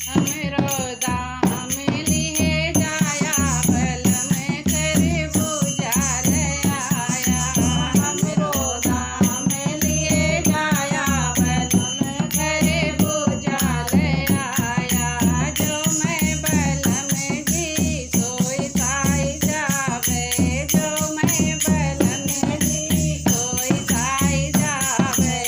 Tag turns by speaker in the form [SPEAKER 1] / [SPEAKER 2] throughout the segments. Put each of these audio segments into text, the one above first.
[SPEAKER 1] हमरो दाम लिए जाया बल में करे बुझाल आया। हमरो दाम लिए जाया बल में करे बुझाल आया। जो मैं बल में जी सोई साई जावे। जो मैं बल में जी सोई साई जावे।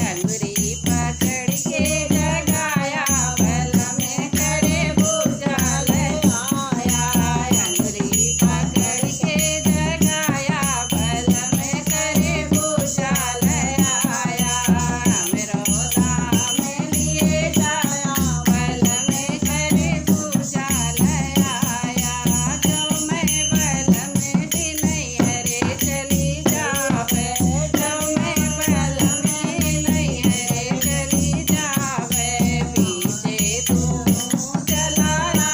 [SPEAKER 1] अंगुरी पकड़ के जगाया बल में करे बुझाल आया। अंगुरी पकड़ के जगाया बल में करे बुझाल आया। हमरो दाम लिए जाया बल में करे बुझाल आया। जो मैं बल में जी नैहरे चली जावे। जो मैं बल में नैहरे चली जावे। पीछे तू चलाया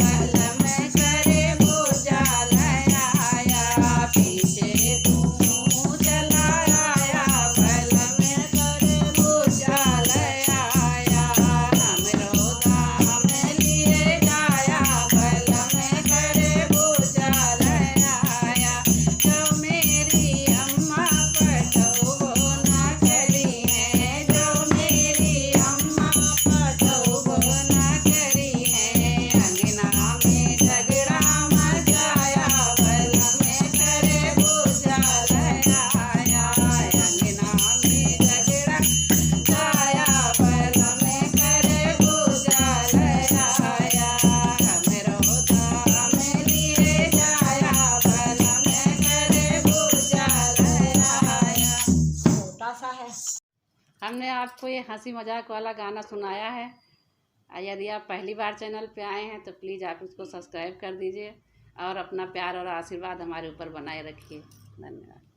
[SPEAKER 1] बल में करे बुझाल आया। पीछे तू चलाया बल में करे बुझाल आया। हमरो दाम लिए जाया बल में करे बुझाल आया। जो मेरी अम्मा पटो ना करी है। जो मेरी अम्मा पटो ना करी है। अंगना में झगड़ा मचाया बल में करे बुझाल आया। अंगना में झगड़ा जाया बल में करे बुझाल आया। हमरो दाम लिए जाया बल में करे बुझाल आया। छोटा सा है। हमने आपको ये हंसी मजाक वाला गाना सुनाया है। यदि आप पहली बार चैनल पे आए हैं तो प्लीज़ आप इसको सब्सक्राइब कर दीजिए और अपना प्यार और आशीर्वाद हमारे ऊपर बनाए रखिए। धन्यवाद।